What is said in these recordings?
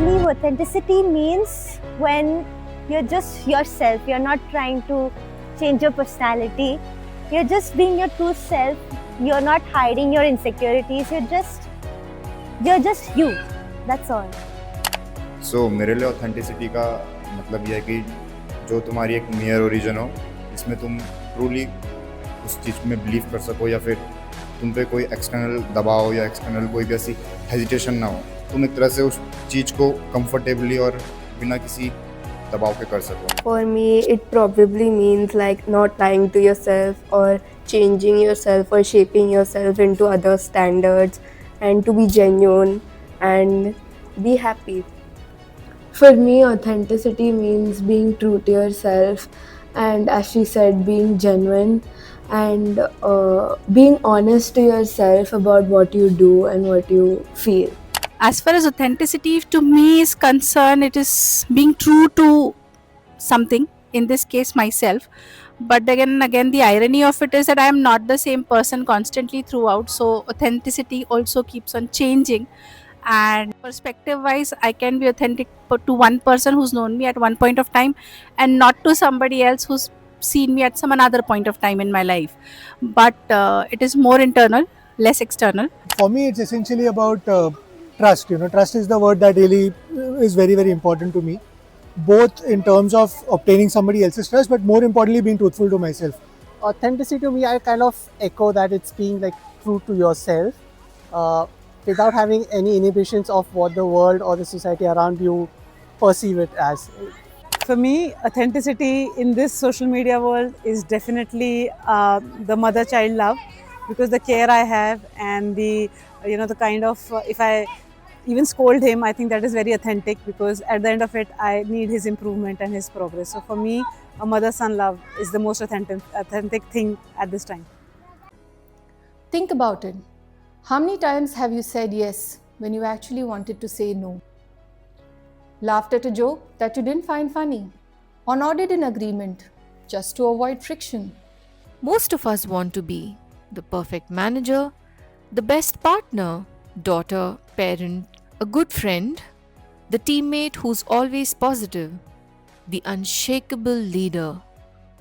believe authenticity means when you're just yourself. You're not trying to change your personality. You're just being your true self. You're not hiding your insecurities. You're just you. That's all. सो मेरे लिए authenticity का मतलब यह है कि जो तुम्हारी एक नियर ओरिजिन हो, इसमें तुम ट्रूली उस चीज़ में बिलीव कर सको, या फिर तुम पे कोई एक्सटर्नल दबाव या एक्सटर्नल कोई भी ऐसी हेजिटेशन ना हो, तुम एक तरह से उस चीज़ को कंफर्टेबली और बिना किसी दबाव के कर सको. For me, it probably means like not lying to yourself or changing yourself or shaping yourself into other standards, and to be genuine and be happy. For me, authenticity means being true to yourself, and as she said, being genuine and being honest to yourself about what you do and what you feel. As far as authenticity to me is concerned, it is being true to something, in this case myself. But again the irony of it is that I am not the same person constantly throughout, so authenticity also keeps on changing. And perspective wise, I can be authentic to one person who's known me at one point of time, and not to somebody else who's seen me at some another point of time in my life. But it is more internal, less external. For me, it's essentially about trust. Trust is the word that really is very, very important to me, both in terms of obtaining somebody else's trust, but more importantly, being truthful to myself. Authenticity to me, I kind of echo that it's being like true to yourself, without having any inhibitions of what the world or the society around you perceive it as. For me, authenticity in this social media world is definitely the mother-child love, because the care I have and the kind of if I even scold him, I think that is very authentic, because at the end of it, I need his improvement and his progress. So for me, a mother-son love is the most authentic thing at this time. Think about it. How many times have you said yes when you actually wanted to say no? Laughed at a joke that you didn't find funny, or nodded in agreement just to avoid friction? Most of us want to be the perfect manager, the best partner, daughter, parent, a good friend, the teammate who's always positive, the unshakable leader,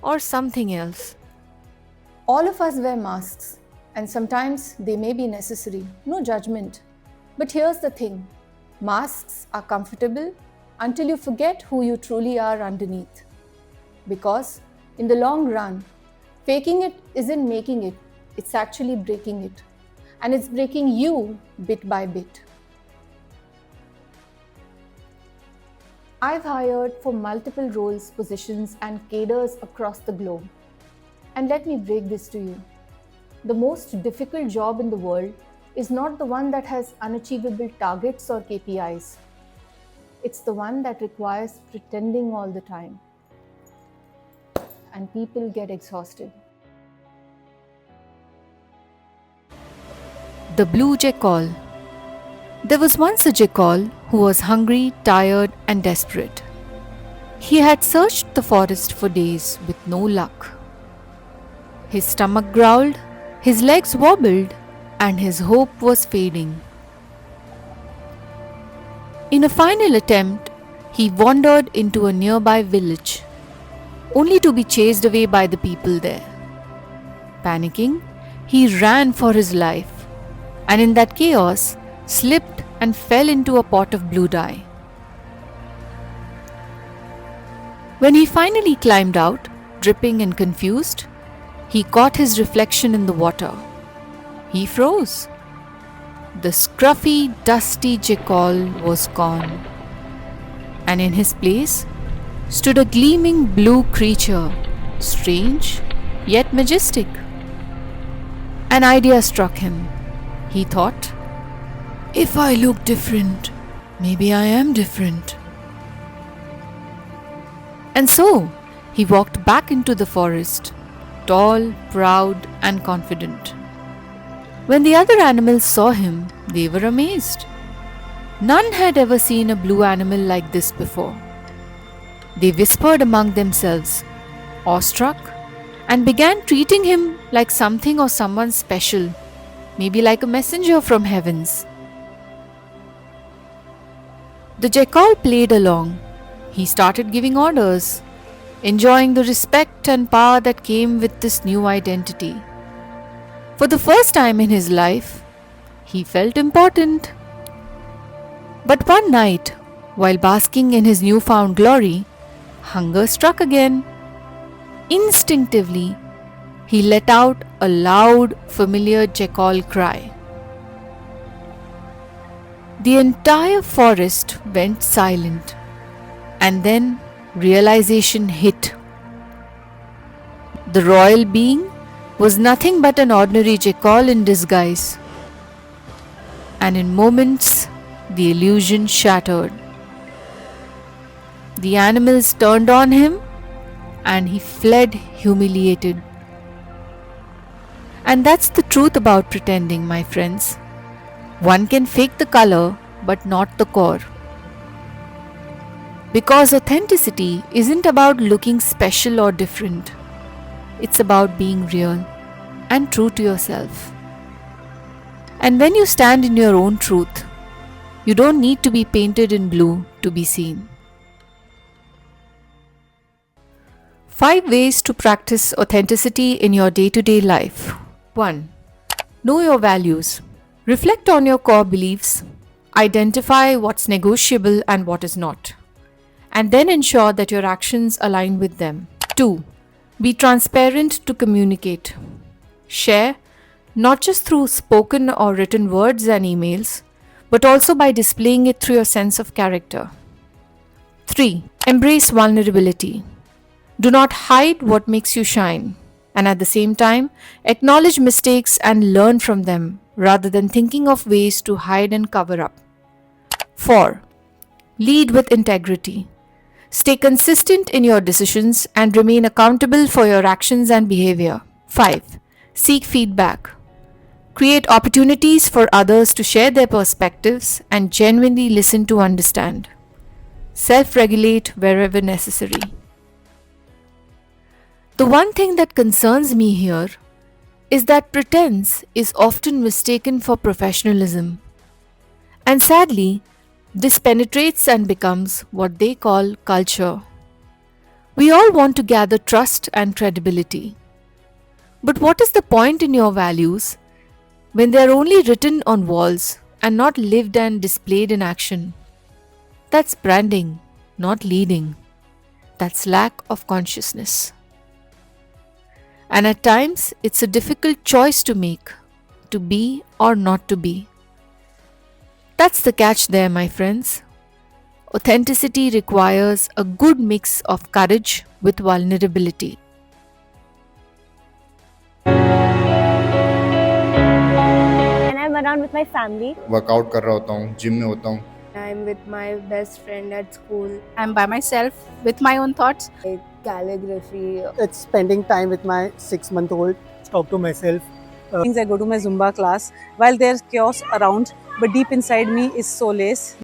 or something else. All of us wear masks, and sometimes they may be necessary, no judgment. But here's the thing, masks are comfortable until you forget who you truly are underneath. Because in the long run, faking it isn't making it, it's actually breaking it. And it's breaking you bit by bit. I've hired for multiple roles, positions, and cadres across the globe. And let me break this to you. The most difficult job in the world is not the one that has unachievable targets or KPIs. It's the one that requires pretending all the time. And people get exhausted. The Blue Jackal. There was once a jackal who was hungry, tired, and desperate. He had searched the forest for days with no luck. His stomach growled, his legs wobbled, and his hope was fading. In a final attempt, he wandered into a nearby village, only to be chased away by the people there. Panicking, he ran for his life, and in that chaos, slipped and fell into a pot of blue dye. When he finally climbed out, dripping and confused, he caught his reflection in the water. He froze. The scruffy, dusty jackal was gone, and in his place stood a gleaming blue creature, strange yet majestic. An idea struck him. He thought, if I look different, maybe I am different. And so he walked back into the forest, tall, proud, and confident. When the other animals saw him, they were amazed. None had ever seen a blue animal like this before. They whispered among themselves, awestruck, and began treating him like something or someone special, maybe like a messenger from heavens. The jackal played along. He started giving orders, enjoying the respect and power that came with this new identity. For the first time in his life, he felt important. But one night, while basking in his newfound glory, hunger struck again. Instinctively, he let out a loud, familiar jackal cry. The entire forest went silent, and then realization hit. The royal being was nothing but an ordinary jackal in disguise, and in moments the illusion shattered. The animals turned on him and he fled humiliated. And that's the truth about pretending, my friends. One can fake the color but not the core. Because authenticity isn't about looking special or different. It's about being real and true to yourself. And when you stand in your own truth, you don't need to be painted in blue to be seen. 5 ways to practice authenticity in your day-to-day life. 1. Know your values. Reflect on your core beliefs. Identify what's negotiable and what is not. And then ensure that your actions align with them. 2. Be transparent to communicate. Share, not just through spoken or written words and emails, but also by displaying it through your sense of character. 3. Embrace vulnerability. Do not hide what makes you shine, and at the same time, acknowledge mistakes and learn from them rather than thinking of ways to hide and cover up. 4. Lead with integrity. Stay consistent in your decisions and remain accountable for your actions and behavior. 5. Seek feedback. Create opportunities for others to share their perspectives and genuinely listen to understand. Self-regulate wherever necessary. The one thing that concerns me here is that pretense is often mistaken for professionalism. And sadly, this penetrates and becomes what they call culture. We all want to gather trust and credibility. But what is the point in your values when they are only written on walls and not lived and displayed in action? That's branding, not leading. That's lack of consciousness. And at times, it's a difficult choice to make, to be or not to be. That's the catch there, my friends. Authenticity requires a good mix of courage with vulnerability. And I'm around with my family. Workout कर रहा होता हूँ, gym में होता हूँ. I'm with my best friend at school. I'm by myself with my own thoughts. Like calligraphy. It's spending time with my 6-month-old. Talk to myself. Things I go to my Zumba class. While there's chaos around, but deep inside me is solace.